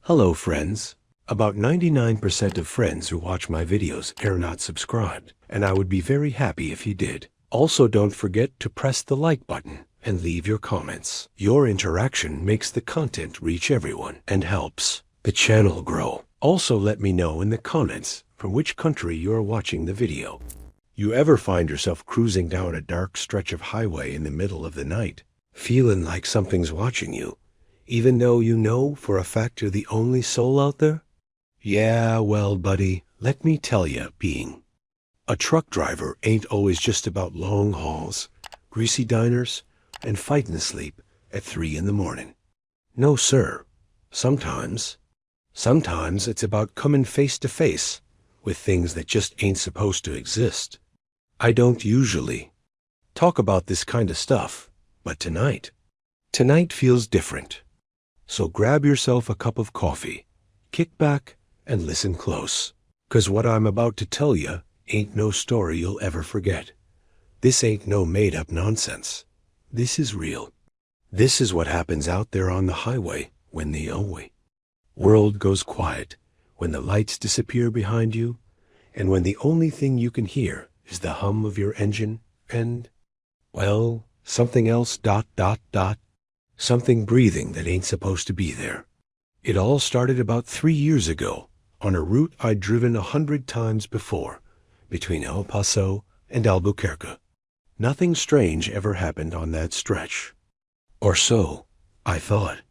Hello, friends. About 99% of friends who watch my videos are not subscribed, and I would be very happy if you did. Also, don't forget to press the like button and leave your comments. Your interaction makes the content reach everyone and helps the channel grow. Also, let me know in the comments from which country you are watching the video. You ever find yourself cruising down a dark stretch of highway in the middle of the night, feeling like something's watching you, even though you know for a fact you're the only soul out there? Yeah, well, buddy, let me tell you, being a truck driver ain't always just about long hauls, greasy diners, and fighting sleep at 3 in the morning. No, sir. Sometimes it's about coming face to face with things that just ain't supposed to exist. I don't usually talk about this kind of stuff, but tonight feels different. So grab yourself a cup of coffee, kick back, and listen close, 'cause what I'm about to tell you ain't no story you'll ever forget. This ain't no made-up nonsense. This is real. This is what happens out there on the highway when the world goes quiet, when the lights disappear behind you, and when the only thing you can hear is the hum of your engine and, well, something else ... something breathing that ain't supposed to be there. It all started about 3 years ago on a route I'd driven 100 times before, between El Paso and Albuquerque. Nothing strange ever happened on that stretch. Or so I thought.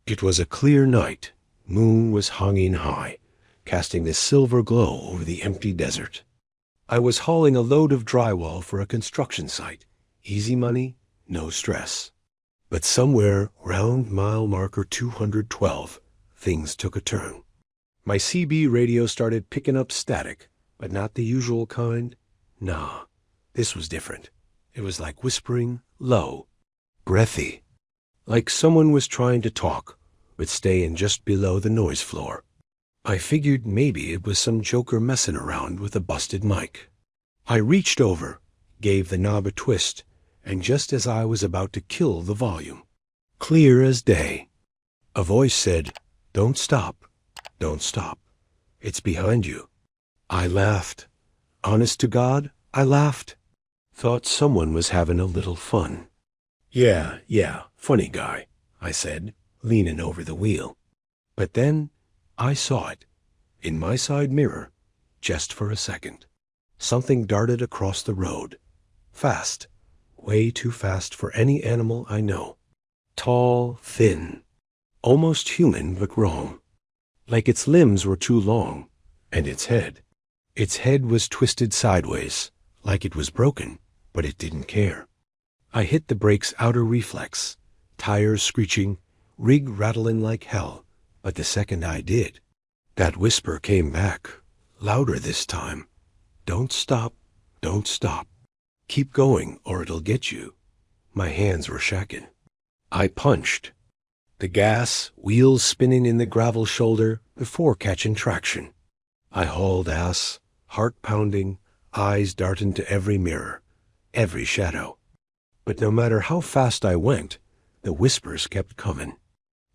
It was a clear night. Moon was hanging high, casting this silver glow over the empty desert. I was hauling a load of drywall for a construction site. Easy money, no stress. But somewhere round mile marker 212, things took a turn. My CB radio started picking up static, but not the usual kind. Nah, this was different. It was like whispering, low, breathy, like someone was trying to talk, but staying just below the noise floor. I figured maybe it was some joker messing around with a busted mic. I reached over, gave the knob a twist, and just as I was about to kill the volume, clear as day, a voice said, "Don't stop, don't stop. It's behind you." I laughed. Honest to God, I laughed. Thought someone was having a little fun. Yeah, funny guy, I said, leaning over the wheel. But then I saw it, in my side mirror, just for a second. Something darted across the road. Fast, way too fast for any animal I know. Tall, thin, almost human but wrong. Like its limbs were too long, and its head was twisted sideways, like it was broken, but it didn't care. I hit the brake's outer reflex, tires screeching, rig rattling like hell, but the second I did, that whisper came back, louder this time. "Don't stop, don't stop. Keep going or it'll get you." My hands were shaking. I punched. The gas, wheels spinning in the gravel shoulder before catching traction. I hauled ass, heart pounding, eyes darting to every mirror, every shadow. But no matter how fast I went, the whispers kept coming.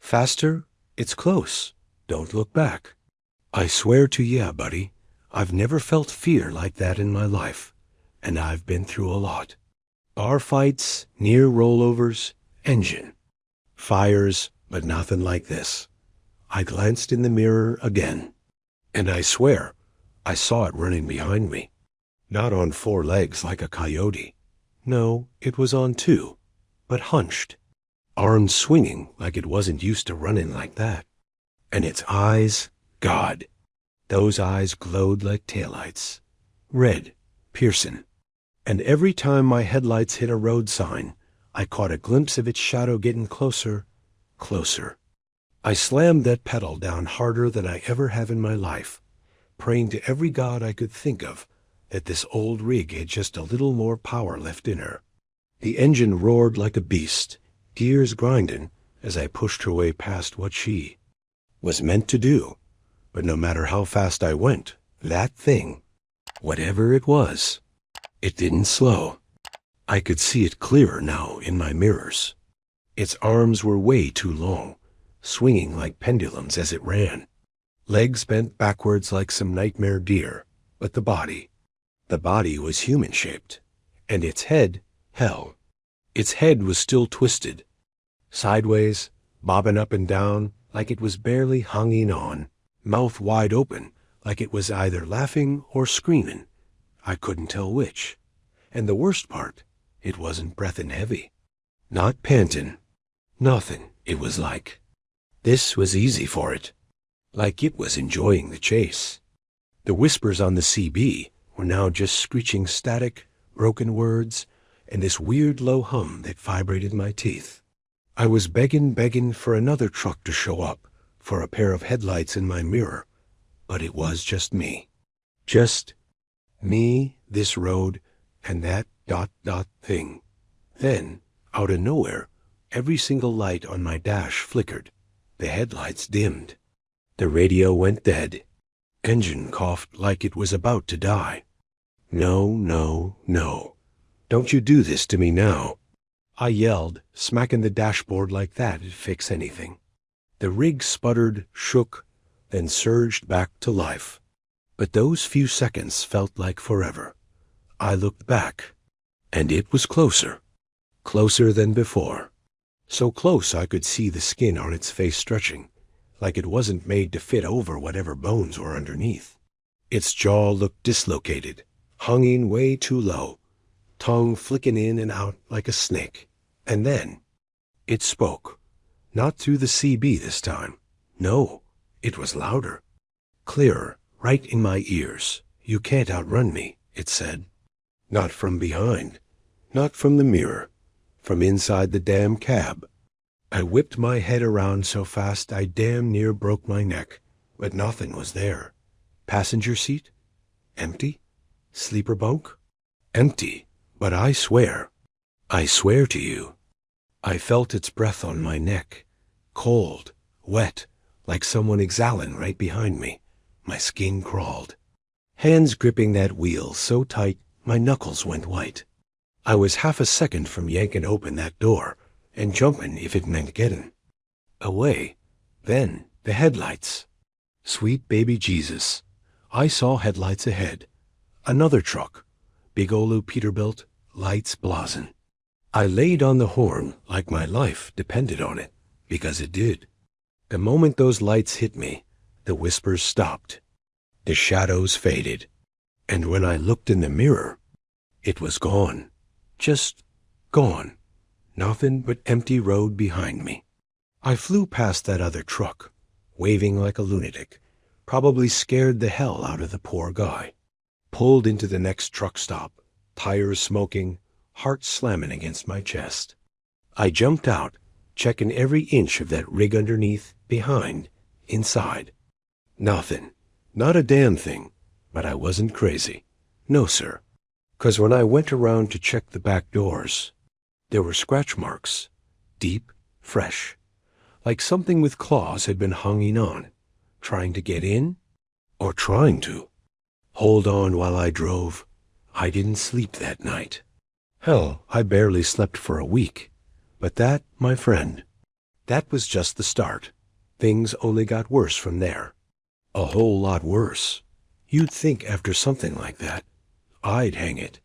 "Faster, it's close. Don't look back." I swear to ya, buddy, I've never felt fear like that in my life, and I've been through a lot. Bar fights, near rollovers, engine fires, but nothing like this. I glanced in the mirror again, and I swear I saw it running behind me. Not on 4 legs like a coyote. No, it was on 2, but hunched, arms swinging like it wasn't used to running like that. And its eyes, God, those eyes glowed like taillights, red, piercing. And every time my headlights hit a road sign, I caught a glimpse of its shadow getting closer, closer. I slammed that pedal down harder than I ever have in my life, praying to every god I could think of that this old rig had just a little more power left in her. The engine roared like a beast, gears grinding as I pushed her way past what she was meant to do. But no matter how fast I went, that thing, whatever it was, it didn't slow. I could see it clearer now in my mirrors. Its arms were way too long, swinging like pendulums as it ran. Legs bent backwards like some nightmare deer, but the body was human-shaped. And its head, hell, its head was still twisted, sideways, bobbing up and down like it was barely hanging on, mouth wide open like it was either laughing or screaming. I couldn't tell which. And the worst part, it wasn't breathin' heavy. Not pantin'. Nothing, it was like. This was easy for it. Like it was enjoying the chase. The whispers on the CB were now just screeching static, broken words, and this weird low hum that vibrated my teeth. I was begging for another truck to show up, for a pair of headlights in my mirror, but it was just me. Just me, this road, and that ... thing. Then, out of nowhere, every single light on my dash flickered. The headlights dimmed. The radio went dead. Engine coughed like it was about to die. No, no, no. Don't you do this to me now. I yelled, smacking the dashboard like that'd fix anything. The rig sputtered, shook, then surged back to life. But those few seconds felt like forever. I looked back, and it was closer. Closer than before. So close I could see the skin on its face stretching, like it wasn't made to fit over whatever bones were underneath. Its jaw looked dislocated, hanging way too low, tongue flicking in and out like a snake. And then it spoke. Not through the CB this time. No, it was louder. Clearer, right in my ears. You can't outrun me, it said. Not from behind. Not from the mirror. From inside the damn cab. I whipped my head around so fast I damn near broke my neck, but nothing was there. Passenger seat? Empty? Sleeper bunk? Empty, but I swear to you. I felt its breath on my neck, cold, wet, like someone exhaling right behind me. My skin crawled. Hands gripping that wheel so tight my knuckles went white. I was half a second from yanking open that door and jumping if it meant getting away. Then the headlights. Sweet baby Jesus. I saw headlights ahead. Another truck. Big olu Peterbilt, lights blazing. I laid on the horn like my life depended on it, because it did. The moment those lights hit me, the whispers stopped. The shadows faded. And when I looked in the mirror, it was gone. Just gone. Nothing but empty road behind me. I flew past that other truck, waving like a lunatic, probably scared the hell out of the poor guy. Pulled into the next truck stop, tires smoking, heart slamming against my chest. I jumped out, checking every inch of that rig underneath, behind, inside. Nothing. Not a damn thing. But I wasn't crazy. No, sir. 'Cause when I went around to check the back doors, there were scratch marks. Deep, fresh. Like something with claws had been hanging on. Trying to get in? Or trying to. Hold on while I drove. I didn't sleep that night. Hell, I barely slept for a week. But that, my friend, that was just the start. Things only got worse from there. A whole lot worse. You'd think after something like that, I'd hang it.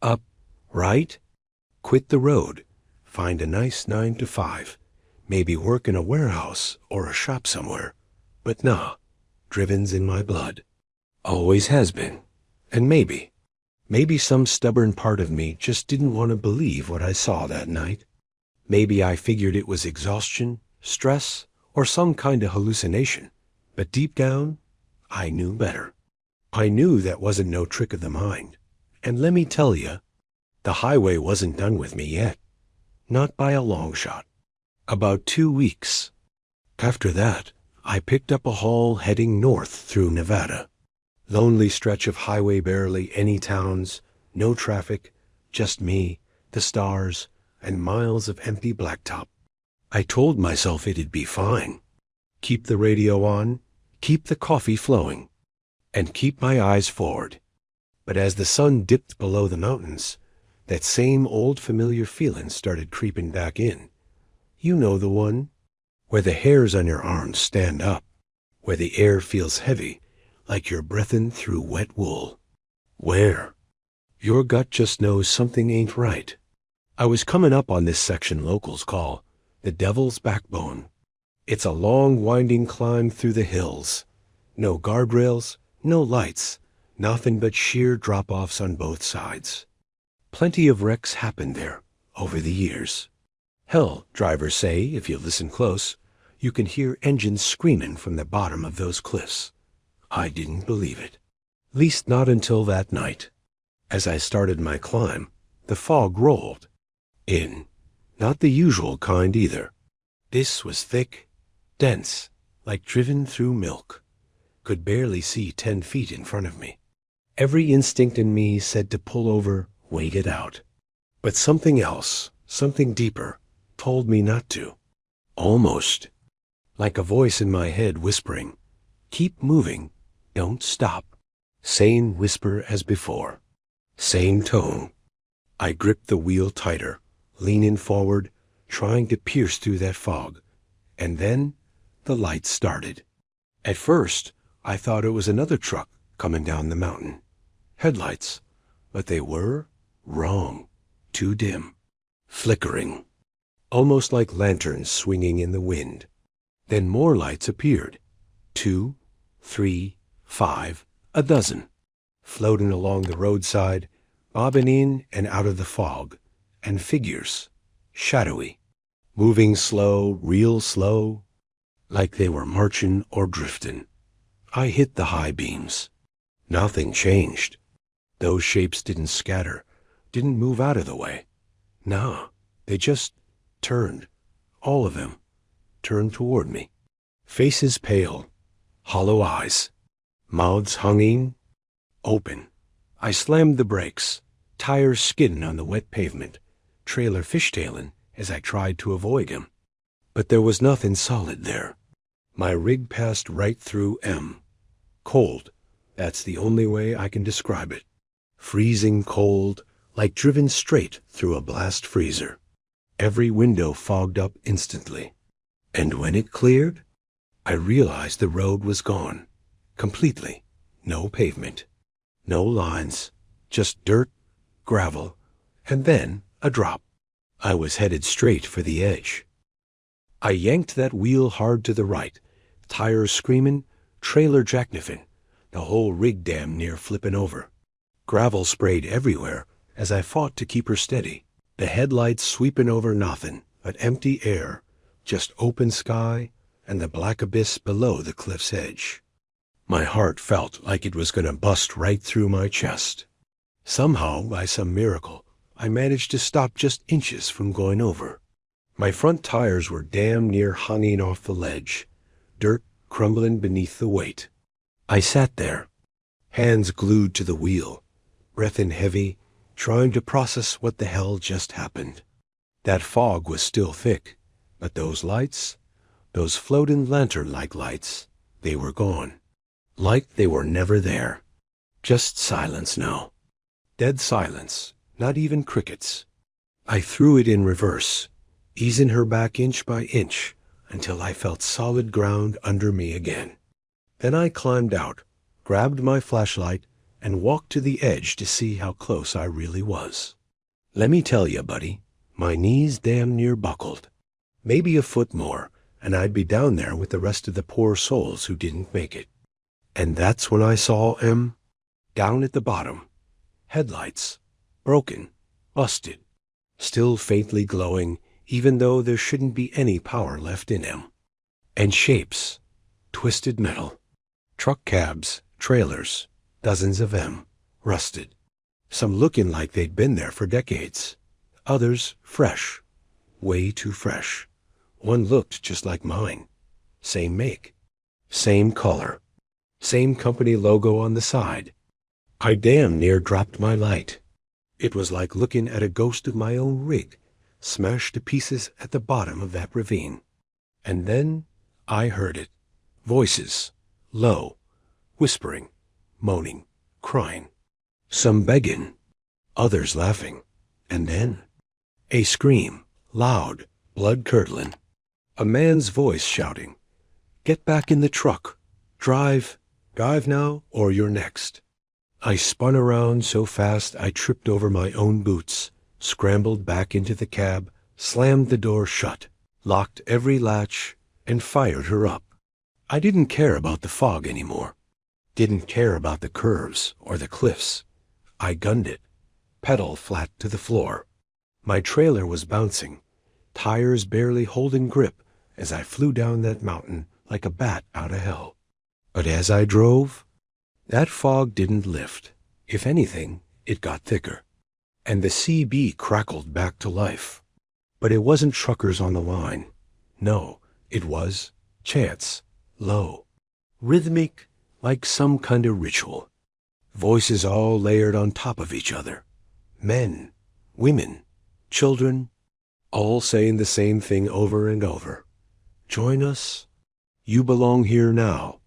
Up, right? Quit the road. Find a nice 9 to 5. Maybe work in a warehouse or a shop somewhere. But nah, driven's in my blood. Always has been. And maybe some stubborn part of me just didn't want to believe what I saw that night. Maybe I figured it was exhaustion, stress, or some kind of hallucination. But deep down, I knew better. I knew that wasn't no trick of the mind. And let me tell you, the highway wasn't done with me yet. Not by a long shot. About 2 weeks. After that, I picked up a haul heading north through Nevada. Lonely stretch of highway, barely any towns, no traffic, just me, the stars, and miles of empty blacktop. I told myself it'd be fine. Keep the radio on, keep the coffee flowing, and keep my eyes forward. But as the sun dipped below the mountains, that same old familiar feeling started creeping back in. You know the one. where the hairs on your arms stand up, where the air feels heavy, like you're breathing through wet wool. Where? Your gut just knows something ain't right. I was coming up on this section locals call the Devil's Backbone. It's a long, winding climb through the hills. No guardrails, no lights, nothing but sheer drop-offs on both sides. Plenty of wrecks happened there over the years. Hell, drivers say, if you listen close, you can hear engines screaming from the bottom of those cliffs. I didn't believe it. Least not until that night. As I started my climb, the fog rolled in. Not the usual kind either. This was thick, dense, like driven through milk. Could barely see 10 feet in front of me. Every instinct in me said to pull over, wait it out. But something else, something deeper, told me not to. Almost. Like a voice in my head whispering, keep moving, don't stop. Same whisper as before. Same tone. I gripped the wheel tighter, leaning forward, trying to pierce through that fog. And then the lights started. At first, I thought it was another truck coming down the mountain. Headlights. But they were wrong. Too dim. Flickering. Almost like lanterns swinging in the wind. Then more lights appeared. 2, 3, 5, a dozen. Floating along the roadside, bobbing in and out of the fog. And figures. Shadowy. Moving slow, real slow. Like they were marching or drifting. I hit the high beams. Nothing changed. Those shapes didn't scatter, didn't move out of the way. No, they just turned. All of them turned toward me. Faces pale, hollow eyes, mouths hanging, open. I slammed the brakes, tires skidding on the wet pavement, trailer fishtailing as I tried to avoid him. But there was nothing solid there. My rig passed right through M. Cold. That's the only way I can describe it. Freezing cold, like driven straight through a blast freezer. Every window fogged up instantly. And when it cleared, I realized the road was gone. Completely. No pavement. No lines. Just dirt, gravel, and then a drop. I was headed straight for the edge. I yanked that wheel hard to the right, tires screaming, trailer jackkniffing, the whole rig damn near flipping over. Gravel sprayed everywhere as I fought to keep her steady, the headlights sweeping over nothing but empty air, just open sky and the black abyss below the cliff's edge. My heart felt like it was going to bust right through my chest. Somehow, by some miracle, I managed to stop just inches from going over. My front tires were damn near hanging off the ledge, dirt crumbling beneath the weight. I sat there, hands glued to the wheel, breathing heavy, trying to process what the hell just happened. That fog was still thick, but those lights, those floating lantern-like lights, they were gone. Like they were never there. Just silence now. Dead silence, not even crickets. I threw it in reverse, easing her back inch by inch until I felt solid ground under me again. Then I climbed out, grabbed my flashlight, and walked to the edge to see how close I really was. Let me tell you, buddy, my knees damn near buckled. Maybe a foot more, and I'd be down there with the rest of the poor souls who didn't make it. And that's when I saw M. Down at the bottom. Headlights. Broken. Busted. Still faintly glowing, even though there shouldn't be any power left in them. And shapes. Twisted metal. Truck cabs. Trailers. Dozens of them. Rusted. Some looking like they'd been there for decades. Others fresh. Way too fresh. One looked just like mine. Same make. Same color. Same company logo on the side. I damn near dropped my light. It was like looking at a ghost of my own rig, smashed to pieces at the bottom of that ravine. And then I heard it. Voices. Low. Whispering. Moaning. Crying. Some begging. Others laughing. And then a scream. Loud. Blood-curdling. A man's voice shouting, "Get back in the truck. Drive. Drive now, or you're next." I spun around so fast I tripped over my own boots, scrambled back into the cab, slammed the door shut, locked every latch, and fired her up. I didn't care about the fog anymore. Didn't care about the curves or the cliffs. I gunned it, pedal flat to the floor. My trailer was bouncing, tires barely holding grip as I flew down that mountain like a bat out of hell. But as I drove, that fog didn't lift. If anything, it got thicker. And the CB crackled back to life. But it wasn't truckers on the line. No, it was chants, low, rhythmic, like some kind of ritual. Voices all layered on top of each other. Men, women, children, all saying the same thing over and over. Join us. You belong here now.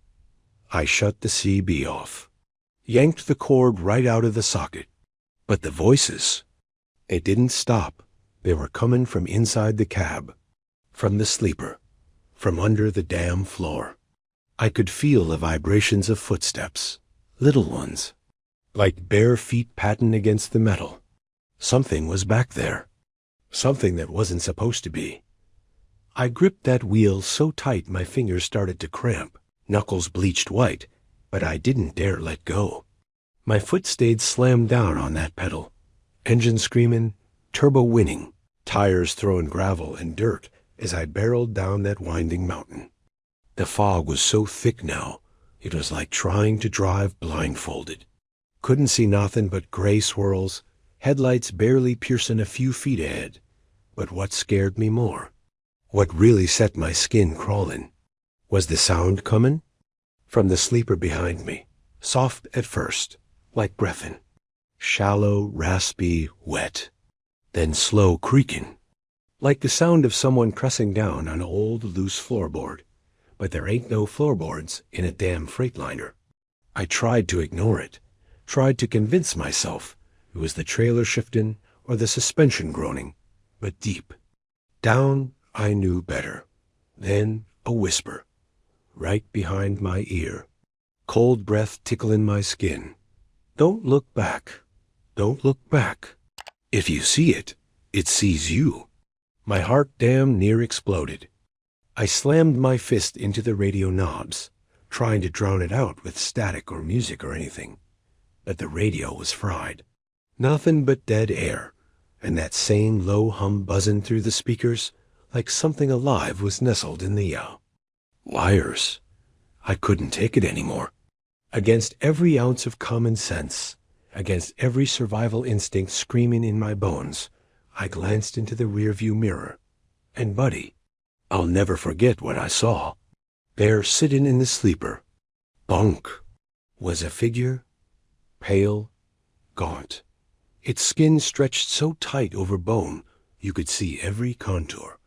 I shut the CB off, yanked the cord right out of the socket. But the voices, it didn't stop. They were coming from inside the cab, from the sleeper, from under the damn floor. I could feel the vibrations of footsteps, little ones, like bare feet patting against the metal. Something was back there, something that wasn't supposed to be. I gripped that wheel so tight my fingers started to cramp, knuckles bleached white, but I didn't dare let go. My foot stayed slammed down on that pedal, engine screaming, turbo winning, tires throwing gravel and dirt as I barreled down that winding mountain. The fog was so thick now, it was like trying to drive blindfolded. Couldn't see nothing but gray swirls, headlights barely piercing a few feet ahead. But what scared me more, what really set my skin crawling, was the sound coming from the sleeper behind me, soft at first, like breathing, shallow, raspy, wet, then slow creaking, like the sound of someone pressing down on an old, loose floorboard. But there ain't no floorboards in a damn Freightliner. I tried to ignore it, tried to convince myself it was the trailer shifting or the suspension groaning, but deep down I knew better. Then a whisper, right behind my ear, cold breath tickling my skin. Don't look back. Don't look back. If you see it, it sees you. My heart damn near exploded. I slammed my fist into the radio knobs, trying to drown it out with static or music or anything. But the radio was fried. Nothing but dead air, and that same low hum buzzing through the speakers like something alive was nestled in the wires. I couldn't take it anymore. Against every ounce of common sense, against every survival instinct screaming in my bones, I glanced into the rearview mirror. And Buddy, I'll never forget what I saw. There, sitting in the sleeper, bunk, was a figure, pale, gaunt. Its skin stretched so tight over bone you could see every contour,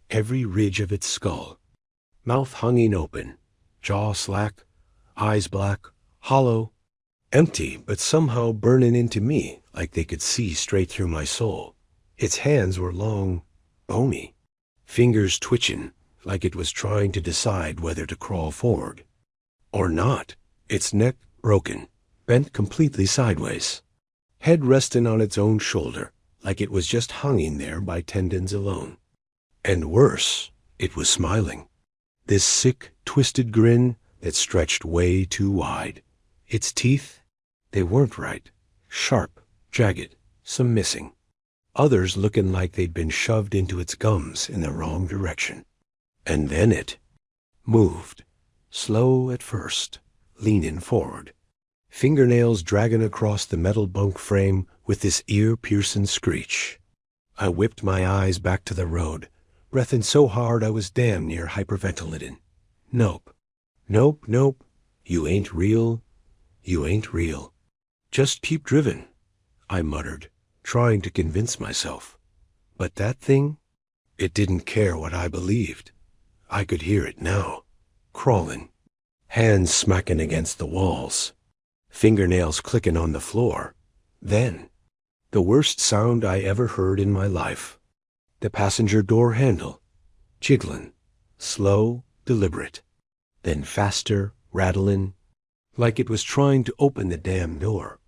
every ridge of its skull. Mouth hanging open, jaw slack, eyes black, hollow, empty, but somehow burning into me like they could see straight through my soul. Its hands were long, bony, fingers twitching like it was trying to decide whether to crawl forward or not. Its neck broken, bent completely sideways, head resting on its own shoulder like it was just hanging there by tendons alone. And worse, it was smiling. This sick, twisted grin that stretched way too wide. Its teeth, they weren't right. Sharp, jagged, some missing. Others looking like they'd been shoved into its gums in the wrong direction. And then it moved, slow at first, leaning forward, fingernails dragging across the metal bunk frame with this ear-piercing screech. I whipped my eyes back to the road, breathing so hard I was damn near hyperventilating. Nope. Nope, nope. You ain't real. You ain't real. Just keep driving, I muttered, trying to convince myself. But that thing, it didn't care what I believed. I could hear it now, crawling, hands smacking against the walls, fingernails clicking on the floor. Then, the worst sound I ever heard in my life. The passenger door handle, jiggling, Slow, deliberate. Then faster, rattling, like it was trying to open the damn door.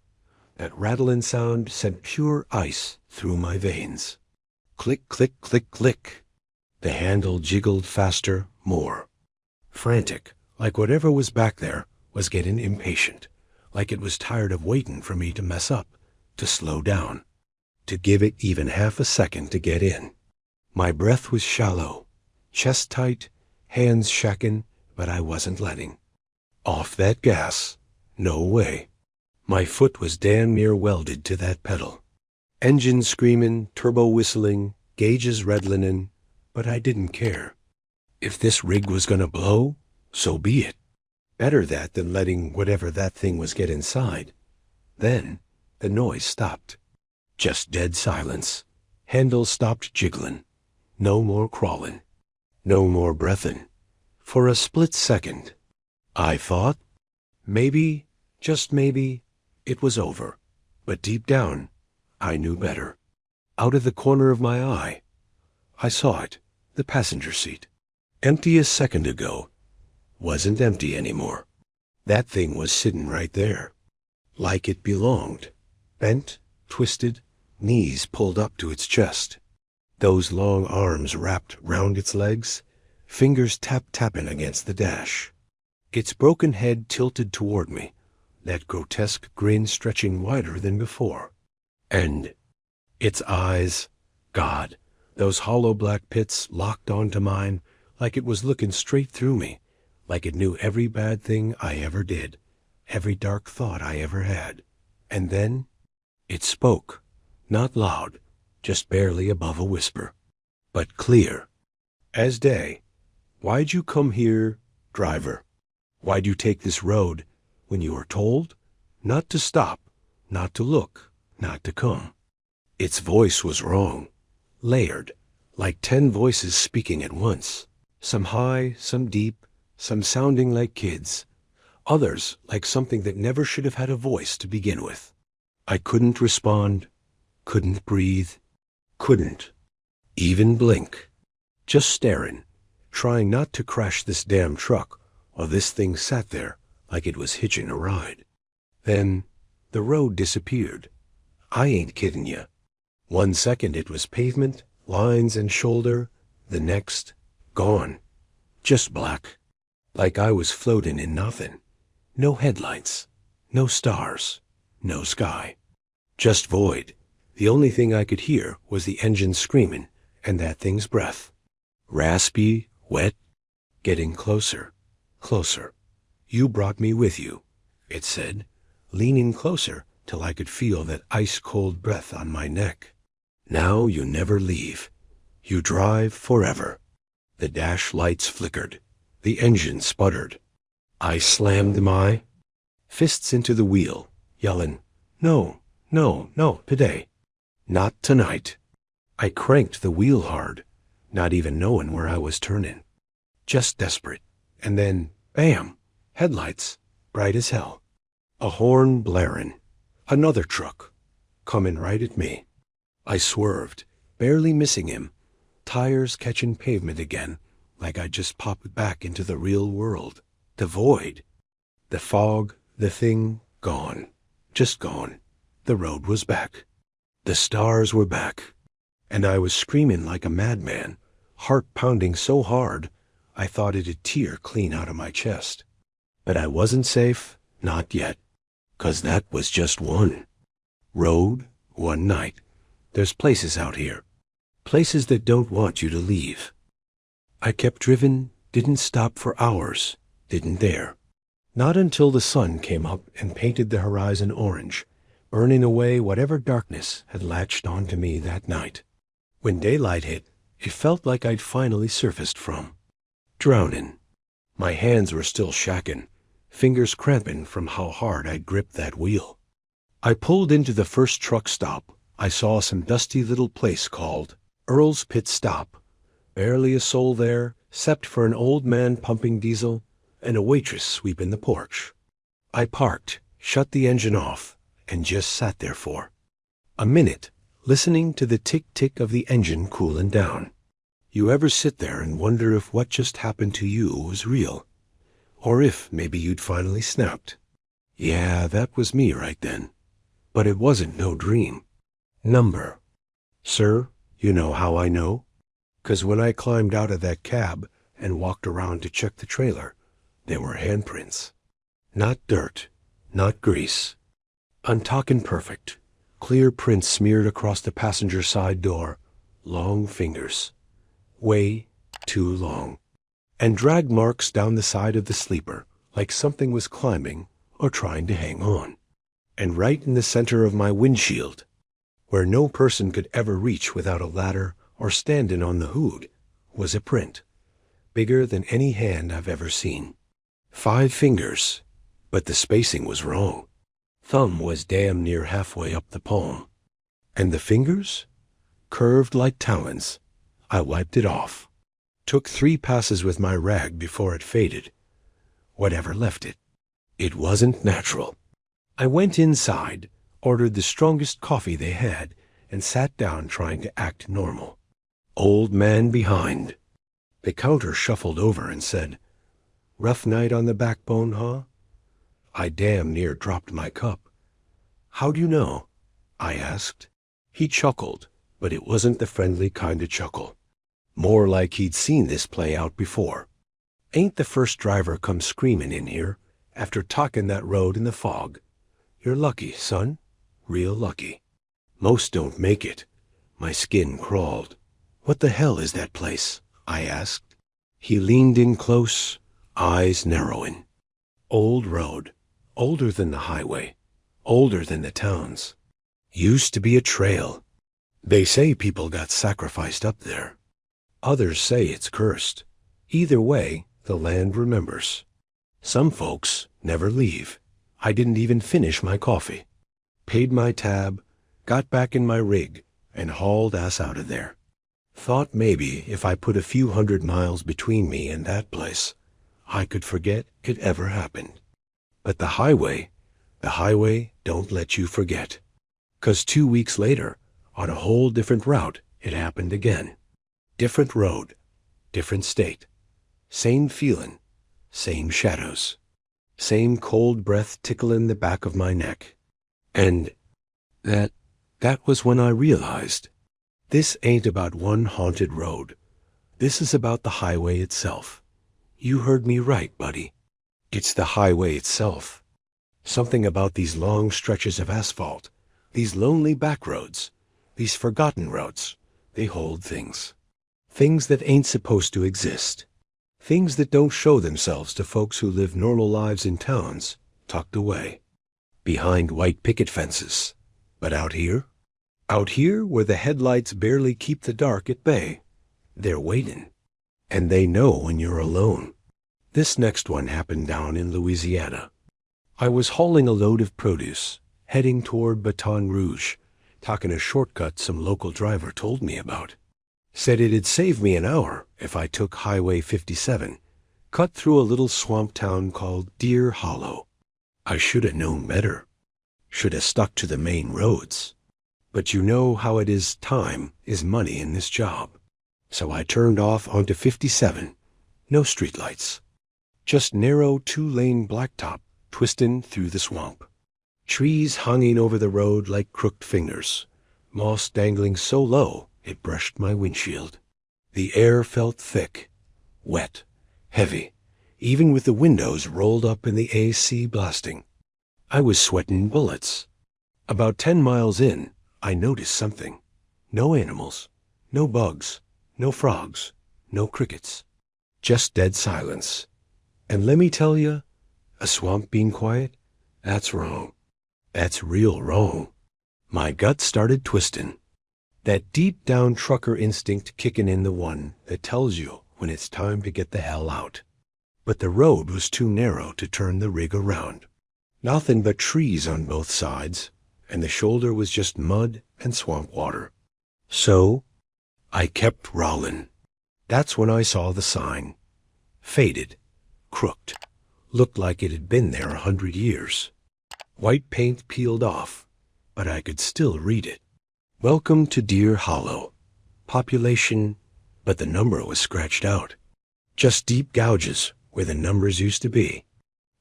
That rattling sound sent pure ice through my veins. Click, click, click, click. The handle jiggled faster, more. Frantic, like whatever was back there was getting impatient, like it was tired of waiting for me to mess up, to slow down, to give it even half a second to get in. My breath was shallow, chest tight, hands shaking, but I wasn't letting. Off that gas. No way. My foot was damn near welded to that pedal. Engine screaming, turbo whistling, gauges redlining, but I didn't care. If this rig was gonna blow, so be it. Better that than letting whatever that thing was get inside. Then the noise stopped. Just dead silence. Handle stopped jiggling. No more crawling. No more breathing. For a split second, I thought, maybe, just maybe, it was over. But deep down, I knew better. Out of the corner of my eye, I saw it, the passenger seat. Empty a second ago, wasn't empty anymore. That thing was sitting right there, like it belonged. Bent, twisted, knees pulled up to its chest. Those long arms wrapped round its legs, fingers tap-tapping against the dash. Its broken head tilted toward me, that grotesque grin stretching wider than before. And its eyes, God, those hollow black pits locked onto mine like it was looking straight through me, like it knew every bad thing I ever did, every dark thought I ever had. And then it spoke, not loud, just barely above a whisper, but clear as day. Why'd you come here, driver? Why'd you take this road when you were told not to stop, not to look, not to come? Its voice was wrong, layered, like 10 voices speaking at once, some high, some deep, some sounding like kids, others like something that never should have had a voice to begin with. I couldn't respond, couldn't breathe, couldn't even blink, just staring, trying not to crash this damn truck while this thing sat there like it was hitching a ride. Then the road disappeared. I ain't kidding you. 1 second it was pavement, lines and shoulder, the next, gone. Just black. Like I was floating in nothing. No headlights, no stars, no sky. Just void. The only thing I could hear was the engine screaming and that thing's breath. Raspy, wet, getting closer, closer. You brought me with you, it said, leaning closer till I could feel that ice-cold breath on my neck. Now you never leave. You drive forever. The dash lights flickered. The engine sputtered. I slammed my fists into the wheel, yelling, "No, no, no, today. Not tonight." I cranked the wheel hard, not even knowing where I was turning. Just desperate. And then, bam, headlights, bright as hell. A horn blaring. Another truck, coming right at me. I swerved, barely missing him, tires catching pavement again, like I just popped back into the real world. The void. The fog, the thing, gone. Just gone. The road was back. The stars were back. And I was screaming like a madman, heart pounding so hard, I thought it'd tear clean out of my chest. But I wasn't safe, not yet, 'cause that was just one road, one night. There's places out here, places that don't want you to leave. I kept driven, didn't stop for hours, didn't dare. Not until the sun came up and painted the horizon orange, burning away whatever darkness had latched onto me that night. When daylight hit, it felt like I'd finally surfaced from drowning. My hands were still shacking, fingers cramping from how hard I'd gripped that wheel. I pulled into the first truck stop. I saw some dusty little place called Earl's Pit Stop. Barely a soul there, except for an old man pumping diesel and a waitress sweeping the porch. I parked, shut the engine off, and just sat there for a minute, listening to the tick-tick of the engine cooling down. You ever sit there and wonder if what just happened to you was real? Or if maybe you'd finally snapped? Yeah, that was me right then. But it wasn't no dream. Number. Sir, you know how I know? 'Cause when I climbed out of that cab and walked around to check the trailer, there were handprints. Not dirt, not grease. I'm talking perfect. Clear prints smeared across the passenger side door. Long fingers. Way too long. And drag marks down the side of the sleeper, like something was climbing or trying to hang on. And right in the center of my windshield, where no person could ever reach without a ladder or standing on the hood, was a print, bigger than any hand I've ever seen. 5 fingers, but the spacing was wrong. Thumb was damn near halfway up the palm. And the fingers? Curved like talons. I wiped it off. Took 3 passes with my rag before it faded. Whatever left it. It wasn't natural. I went inside, ordered the strongest coffee they had, and sat down trying to act normal. Old man behind. The counter shuffled over and said, "Rough night on the backbone, huh?" I damn near dropped my cup. "How'd you know?" I asked. He chuckled, but it wasn't the friendly kind of chuckle. More like he'd seen this play out before. "Ain't the first driver come screaming in here after talking that road in the fog. You're lucky, son, real lucky. Most don't make it." My skin crawled. "What the hell is that place?" I asked. He leaned in close, eyes narrowing. "Old road, older than the highway, older than the towns. Used to be a trail. They say people got sacrificed up there. Others say it's cursed. Either way, the land remembers. Some folks never leave." I didn't even finish my coffee. Paid my tab, got back in my rig, and hauled ass out of there. Thought maybe if I put a few 100 miles between me and that place, I could forget it ever happened. But the highway don't let you forget. 'Cause 2 weeks later, on a whole different route, it happened again. Different road, different state. Same feeling, same shadows. Same cold breath tickling the back of my neck. And that was when I realized, this ain't about one haunted road. This is about the highway itself. You heard me right, buddy. It's the highway itself. Something about these long stretches of asphalt, these lonely back roads, these forgotten roads, they hold things. Things that ain't supposed to exist. Things that don't show themselves to folks who live normal lives in towns, tucked away, behind white picket fences. But out here where the headlights barely keep the dark at bay, they're waiting. And they know when you're alone. This next one happened down in Louisiana. I was hauling a load of produce, heading toward Baton Rouge, taking a shortcut some local driver told me about. Said it'd save me an hour if I took Highway 57, cut through a little swamp town called Deer Hollow. I should have known better. Should have stuck to the main roads. But you know how it is, time is money in this job. So I turned off onto 57. No streetlights. Just narrow 2-lane blacktop twisting through the swamp. Trees hanging over the road like crooked fingers. Moss dangling so low it brushed my windshield. The air felt thick, wet, heavy, even with the windows rolled up and the AC blasting. I was sweating bullets. About 10 miles in, I noticed something. No animals, no bugs, no frogs, no crickets. Just dead silence. And let me tell you, a swamp being quiet, that's wrong. That's real wrong. My gut started twisting. That deep down trucker instinct kicking in, the one that tells you when it's time to get the hell out. But the road was too narrow to turn the rig around. Nothing but trees on both sides, and the shoulder was just mud and swamp water. So I kept rolling. That's when I saw the sign. Faded, crooked, looked like it had been there 100 years. White paint peeled off, but I could still read it. Welcome to Deer Hollow. Population but the number was scratched out. Just deep gouges where the numbers used to be.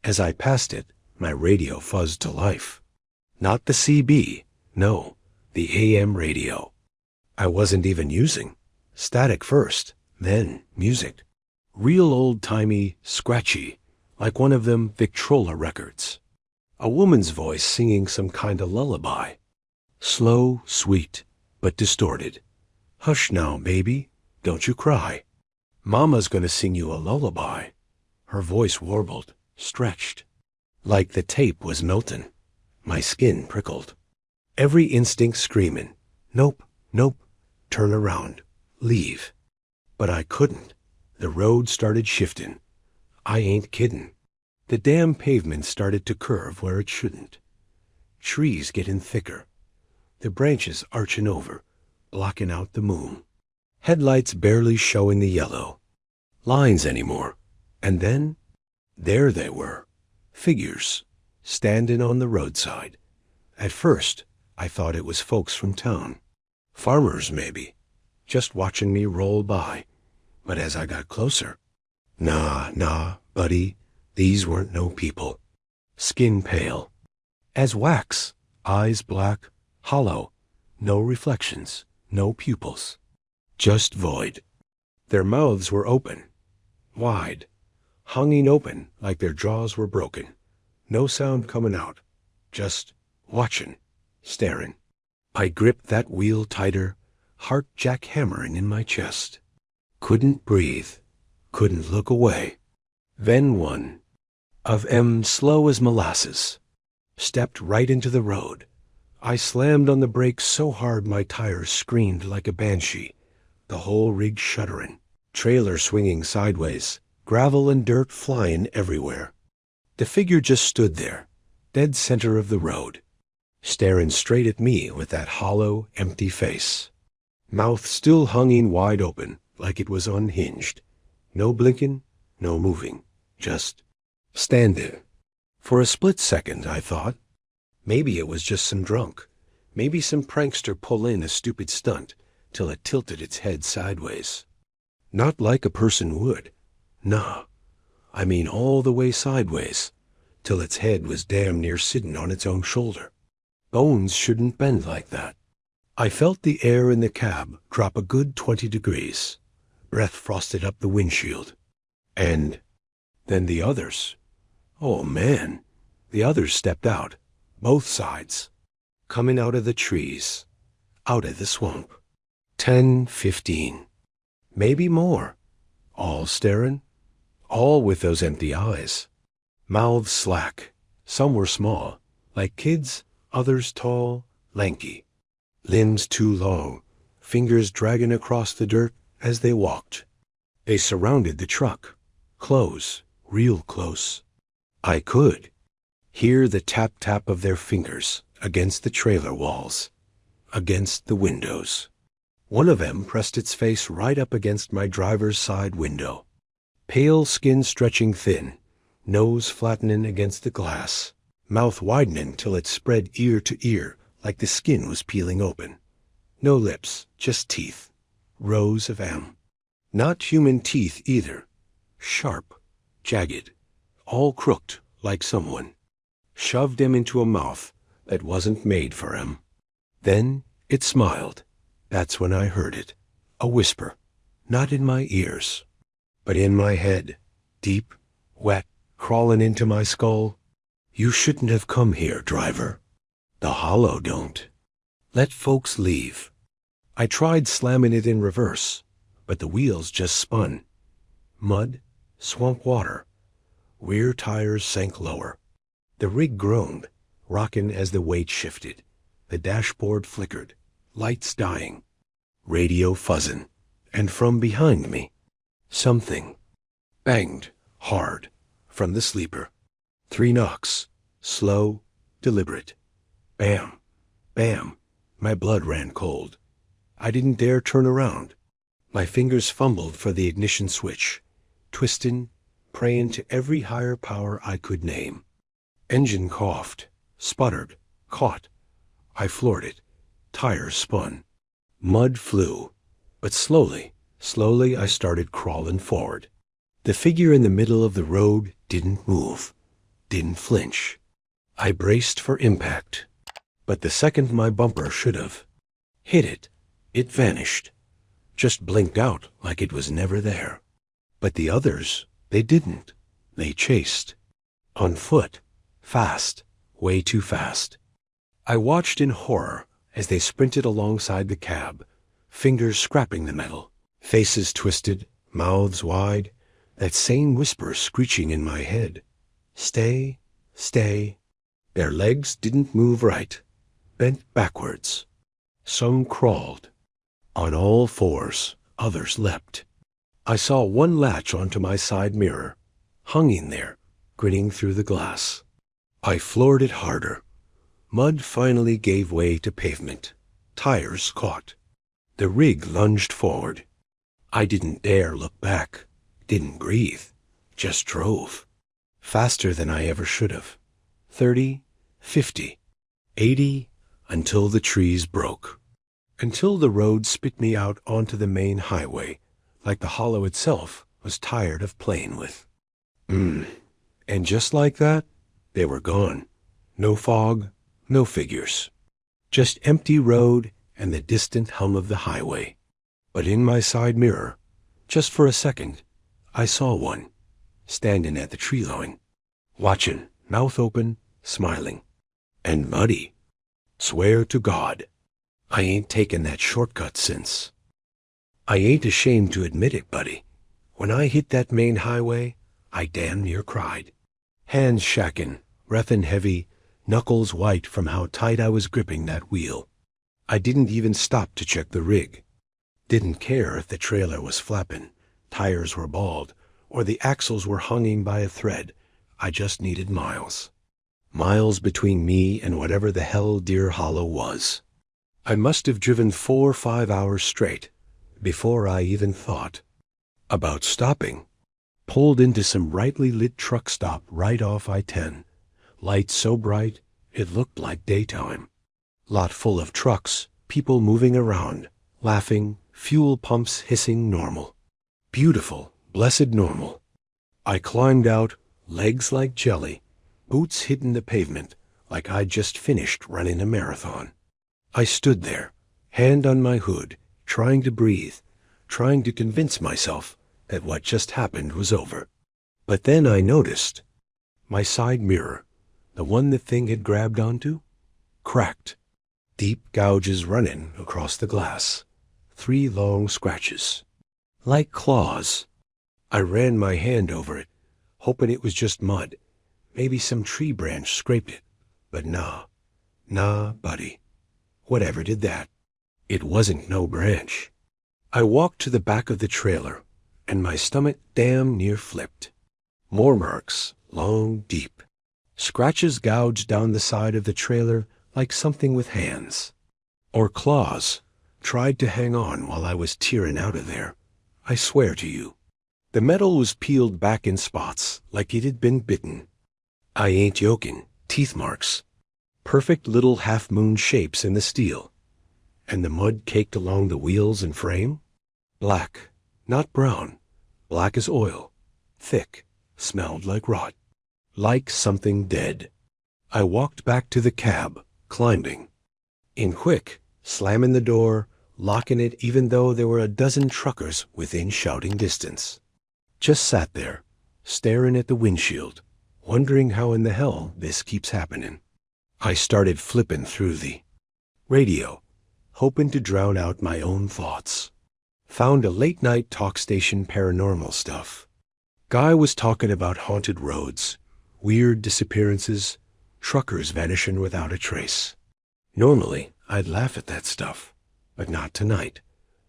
As I passed it, my radio fuzzed to life. Not the CB, no, the AM radio. I wasn't even using. Static first, then music. Real old-timey, scratchy, like one of them Victrola records. A woman's voice singing some kind of lullaby. Slow, sweet, but distorted. Hush now, baby, don't you cry. Mama's gonna sing you a lullaby. Her voice warbled, stretched. Like the tape was melting. My skin prickled. Every instinct screaming, nope, nope, turn around, leave. But I couldn't. The road started shifting. I ain't kiddin'. The damn pavement started to curve where it shouldn't. Trees getting thicker. The branches arching over, blocking out the moon. Headlights barely showing the yellow. Lines anymore. And then, there they were. Figures, standing on the roadside. At first, I thought it was folks from town. Farmers, maybe. Just watching me roll by. But as I got closer, nah, buddy, these weren't no people. Skin pale. As wax, eyes black, hollow, no reflections, no pupils. Just void. Their mouths were open, wide, hanging open like their jaws were broken. No sound coming out, just watching, staring. I gripped that wheel tighter, heart jackhammering in my chest. Couldn't breathe, couldn't look away. Then one of 'em, slow as molasses, stepped right into the road. I slammed on the brakes so hard my tires screamed like a banshee, the whole rig shuddering, trailer swinging sideways, gravel and dirt flying everywhere. The figure just stood there, dead center of the road, staring straight at me with that hollow, empty face. Mouth still hanging wide open, like it was unhinged. No blinking, no moving, just standing. For a split second, I thought, maybe it was just some drunk. Maybe some prankster pull in a stupid stunt till it tilted its head sideways. Not like a person would. Nah, I mean all the way sideways, till its head was damn near sitting on its own shoulder. Bones shouldn't bend like that. I felt the air in the cab drop a good 20 degrees. Breath frosted up the windshield. And then the others. Oh, man. The others stepped out. Both sides. Coming out of the trees. Out of the swamp. 10, 15. Maybe more. All staring. All with those empty eyes. Mouths slack. Some were small. Like kids. Others tall. Lanky. Limbs too long. Fingers dragging across the dirt as they walked. They surrounded the truck. Close. Real close. I could hear the tap-tap of their fingers against the trailer walls, against the windows. One of them pressed its face right up against my driver's side window. Pale skin stretching thin, nose flattening against the glass, mouth widening till it spread ear to ear like the skin was peeling open. No lips, just teeth. Rows of them. Not human teeth either. Sharp, jagged, all crooked like someone shoved him into a mouth that wasn't made for him. Then it smiled. That's when I heard it. A whisper, not in my ears, but in my head, deep, wet, crawling into my skull. You shouldn't have come here, driver. The hollow don't. Let folks leave. I tried slamming it in reverse, but the wheels just spun. Mud, swamp water. Rear tires sank lower. The rig groaned, rocking as the weight shifted. The dashboard flickered, lights dying. Radio fuzzing. And from behind me, something banged hard from the sleeper. 3 knocks, slow, deliberate. Bam, bam. My blood ran cold. I didn't dare turn around. My fingers fumbled for the ignition switch, twisting, praying to every higher power I could name. Engine coughed, sputtered, caught. I floored it. Tires spun. Mud flew, but slowly, Slowly, I started crawling forward. The figure in the middle of the road didn't move, didn't flinch. I braced for impact. But the second my bumper should have hit it, it vanished. Just blinked out like it was never there. But the others, they didn't. They chased. On foot. Fast. Way too fast. I watched in horror as they sprinted alongside the cab, fingers scrapping the metal, faces twisted, mouths wide, that same whisper screeching in my head. Stay, stay. Their legs didn't move right, bent backwards. Some crawled. On all fours, others leapt. I saw one latch onto my side mirror, hung in there, grinning through the glass. I floored it harder. Mud finally gave way to pavement. Tires caught. The rig lunged forward. I didn't dare look back, didn't breathe, just drove. Faster than I ever should have. 30, 50, 80, until the trees broke. Until the road spit me out onto the main highway, like the hollow itself was tired of playing with. And just like that, they were gone. No fog, no figures. Just empty road and the distant hum of the highway. But in my side mirror, just for a second, I saw one, standing at the tree line, watching, mouth open, smiling. And muddy. Swear to God, I ain't taken that shortcut since. I ain't ashamed to admit it, buddy. When I hit that main highway, I damn near cried. Hands shacking, breathing heavy, knuckles white from how tight I was gripping that wheel. I didn't even stop to check the rig. Didn't care if the trailer was flapping, tires were bald, or the axles were hanging by a thread. I just needed miles. Miles between me and whatever the hell Deer Hollow was. I must have driven 4 or 5 hours straight before I even thought about stopping. Pulled into some brightly lit truck stop right off I-10. Lights so bright it looked like daytime. Lot full of trucks, people moving around, laughing, fuel pumps hissing normal. Beautiful, blessed normal. I climbed out, legs like jelly, boots hitting the pavement like I'd just finished running a marathon. I stood there, hand on my hood, trying to breathe, trying to convince myself that what just happened was over. But then I noticed my side mirror, the one the thing had grabbed onto, cracked. Deep gouges running across the glass. 3 long scratches. Like claws. I ran my hand over it, hoping it was just mud. Maybe some tree branch scraped it. But nah, buddy. Whatever did that? It wasn't no branch. I walked to the back of the trailer, and my stomach damn near flipped. More marks, long, deep. Scratches gouged down the side of the trailer like something with hands. Or claws, tried to hang on while I was tearing out of there. I swear to you. The metal was peeled back in spots, like it had been bitten. I ain't joking. Teeth marks. Perfect little half-moon shapes in the steel. And the mud caked along the wheels and frame? Black, not brown. Black as oil. Thick. Smelled like rot. Like something dead. I walked back to the cab, climbing. In quick, slamming the door, locking it even though there were a dozen truckers within shouting distance. Just sat there, staring at the windshield, wondering how in the hell this keeps happening. I started flipping through the radio, hoping to drown out my own thoughts. Found a late-night talk station paranormal stuff. Guy was talking about haunted roads, weird disappearances, truckers vanishing without a trace. Normally, I'd laugh at that stuff, but not tonight,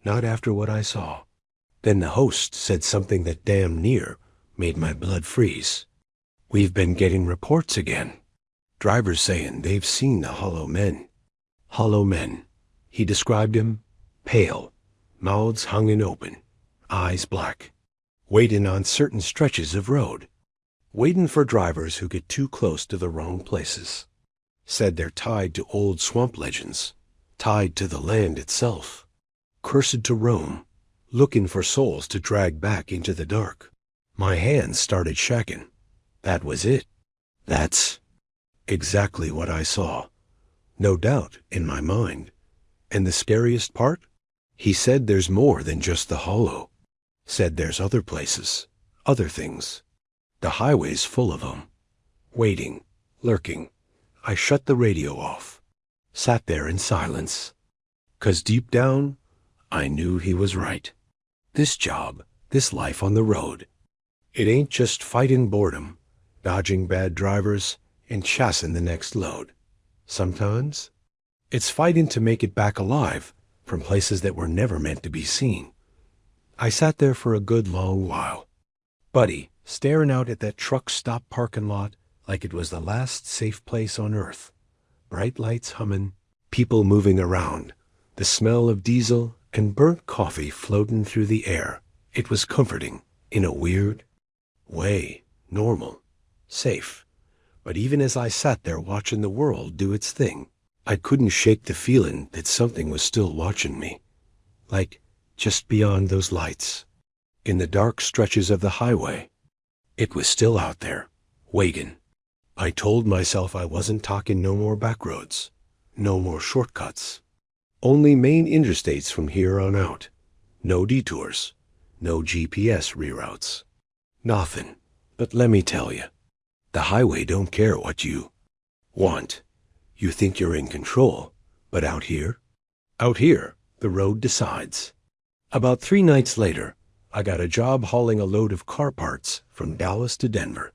not after what I saw. Then the host said something that damn near made my blood freeze. We've been getting reports again. Drivers saying they've seen the hollow men. Hollow men. He described him pale, mouths hanging open, eyes black, waiting on certain stretches of road, waiting for drivers who get too close to the wrong places. Said they're tied to old swamp legends, tied to the land itself, cursed to roam, looking for souls to drag back into the dark. My hands started shaking. That was it. That's exactly what I saw. No doubt in my mind. And the scariest part? He said there's more than just the hollow. Said there's other places, other things. The highway's full of them. Waiting, lurking. I shut the radio off. Sat there in silence. 'Cause deep down, I knew he was right. This job, this life on the road, it ain't just fighting boredom, dodging bad drivers, and chassing the next load. Sometimes, it's fighting to make it back alive from places that were never meant to be seen. I sat there for a good long while. Buddy, staring out at that truck stop parking lot like it was the last safe place on earth. Bright lights humming, people moving around, the smell of diesel and burnt coffee floating through the air. It was comforting, in a weird way, normal, safe. But even as I sat there watching the world do its thing, I couldn't shake the feeling that something was still watching me. Like, just beyond those lights, in the dark stretches of the highway, it was still out there, waiting. I told myself I wasn't talking no more back roads, no more shortcuts. Only main interstates from here on out. No detours, no GPS reroutes. Nothing. But let me tell you, the highway don't care what you want. You think you're in control, but out here, the road decides. About 3 nights later, I got a job hauling a load of car parts from Dallas to Denver.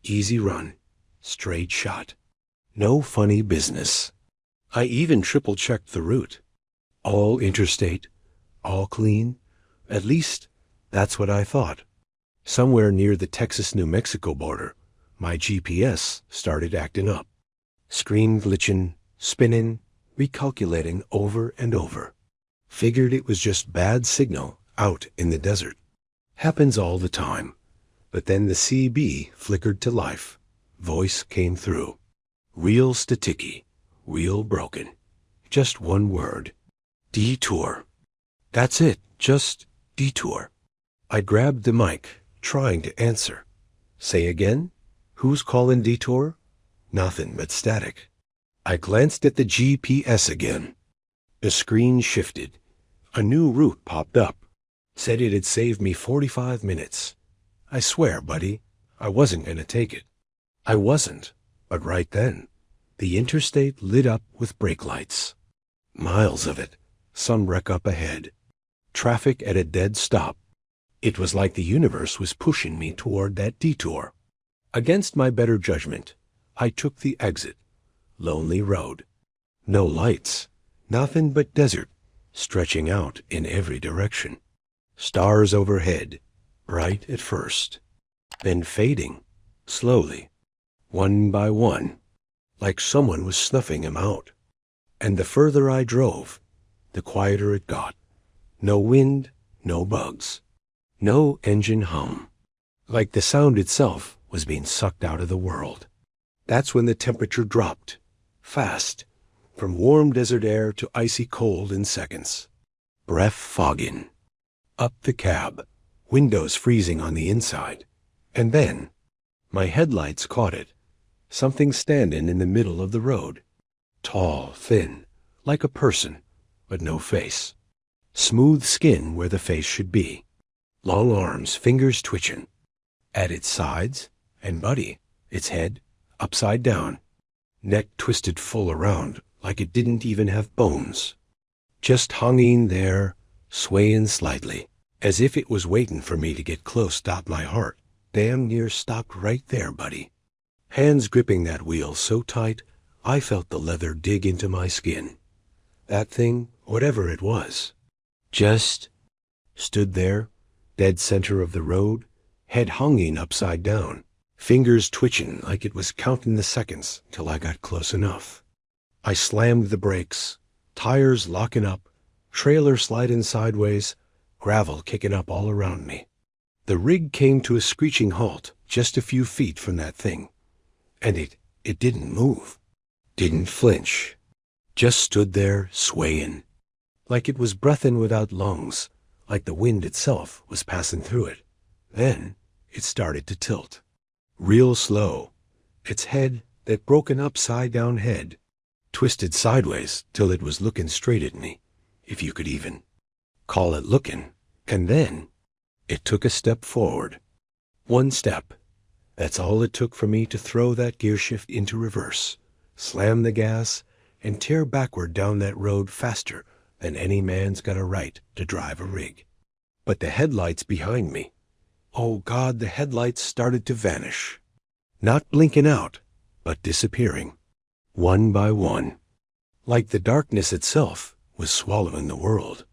Easy run, straight shot. No funny business. I even triple-checked the route. All interstate, all clean. At least, that's what I thought. Somewhere near the Texas-New Mexico border, my GPS started acting up. Screen glitching, spinning, recalculating over and over. Figured it was just bad signal out in the desert. Happens all the time. But then the CB flickered to life. Voice came through. Real staticky, real broken. Just one word. Detour. That's it, just detour. I grabbed the mic, trying to answer. Say again? Who's calling detour? Nothing but static. I glanced at the GPS again. The screen shifted. A new route popped up. Said it'd save me 45 minutes. I swear, buddy, I wasn't going to take it. I wasn't. But right then, the interstate lit up with brake lights. Miles of it. Some wreck up ahead. Traffic at a dead stop. It was like the universe was pushing me toward that detour. Against my better judgment, I took the exit. Lonely road. No lights. Nothing but desert, stretching out in every direction. Stars overhead, bright at first, then fading, slowly, one by one, like someone was snuffing them out. And the further I drove, the quieter it got. No wind, no bugs, no engine hum. Like the sound itself was being sucked out of the world. That's when the temperature dropped, fast, from warm desert air to icy cold in seconds. Breath fogging. Up the cab, windows freezing on the inside. And then, my headlights caught it. Something standing in the middle of the road. Tall, thin, like a person, but no face. Smooth skin where the face should be. Long arms, fingers twitching. At its sides, and buddy, its head, upside down. Neck twisted full around, like it didn't even have bones. Just hanging there, swaying slightly, as if it was waiting for me to get close. Stopped my heart. Damn near stopped right there, buddy. Hands gripping that wheel so tight, I felt the leather dig into my skin. That thing, whatever it was, just stood there, dead center of the road, head hanging upside down, fingers twitching like it was counting the seconds till I got close enough. I slammed the brakes, tires locking up, trailer sliding sideways, gravel kicking up all around me. The rig came to a screeching halt just a few feet from that thing. And it didn't move, didn't flinch, just stood there swaying, like it was breathing without lungs, like the wind itself was passing through it. Then it started to tilt. Real slow. Its head, that broken upside-down head, twisted sideways till it was looking straight at me, if you could even call it looking. And then it took a step forward. One step. That's all it took for me to throw that gear shift into reverse, slam the gas, and tear backward down that road faster than any man's got a right to drive a rig. But the headlights behind me, oh God, the headlights started to vanish. Not blinking out, but disappearing, one by one, like the darkness itself was swallowing the world.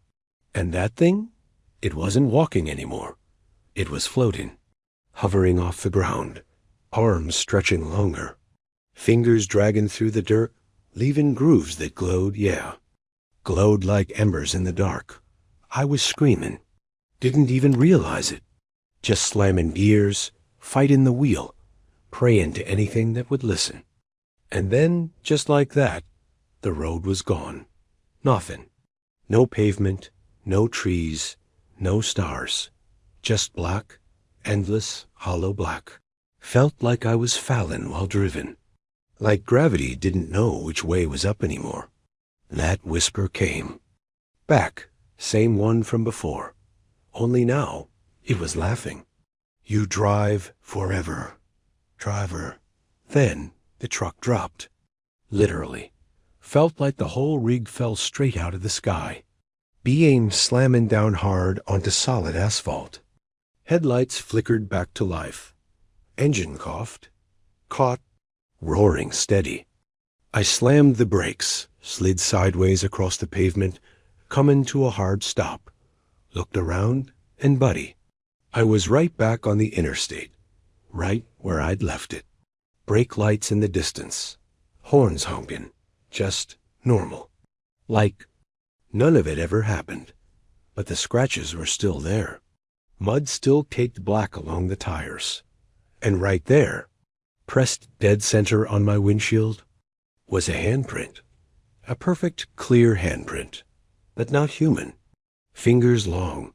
And that thing, it wasn't walking anymore. It was floating, hovering off the ground, arms stretching longer, fingers dragging through the dirt, leaving grooves that glowed, glowed like embers in the dark. I was screaming, didn't even realize it, just slamming gears, fighting the wheel, praying to anything that would listen. And then, just like that, the road was gone. Nothing. No pavement, no trees, no stars. Just black, endless, hollow black. Felt like I was falling while driven. Like gravity didn't know which way was up anymore. That whisper came. Back, same one from before. Only now, it was laughing. You drive forever, driver. Then the truck dropped. Literally. Felt like the whole rig fell straight out of the sky. Beam slamming down hard onto solid asphalt. Headlights flickered back to life. Engine coughed. Caught. Roaring steady. I slammed the brakes, slid sideways across the pavement, coming to a hard stop. Looked around, and buddy, I was right back on the interstate, right where I'd left it. Brake lights in the distance, horns honking, just normal. Like none of it ever happened, but the scratches were still there. Mud still caked black along the tires. And right there, pressed dead center on my windshield, was a handprint. A perfect, clear handprint, but not human. Fingers long,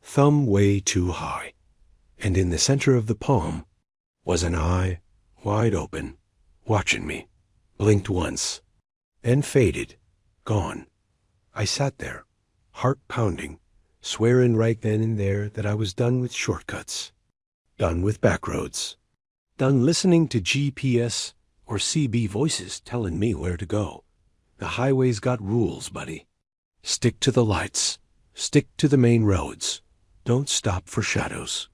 thumb way too high. And in the center of the palm was an eye, wide open, watching me. Blinked once, then faded, gone. I sat there, heart pounding, swearing right then and there that I was done with shortcuts, done with back roads, done listening to GPS or CB voices telling me where to go. The highway's got rules, buddy. Stick to the lights. Stick to the main roads. Don't stop for shadows.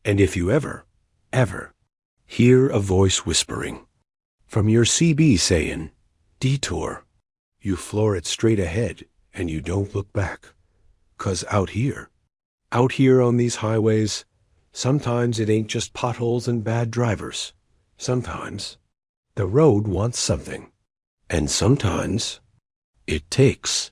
And if you ever hear a voice whispering from your CB saying, detour, you floor it straight ahead and you don't look back. 'Cause out here on these highways, sometimes it ain't just potholes and bad drivers. Sometimes the road wants something. And sometimes it takes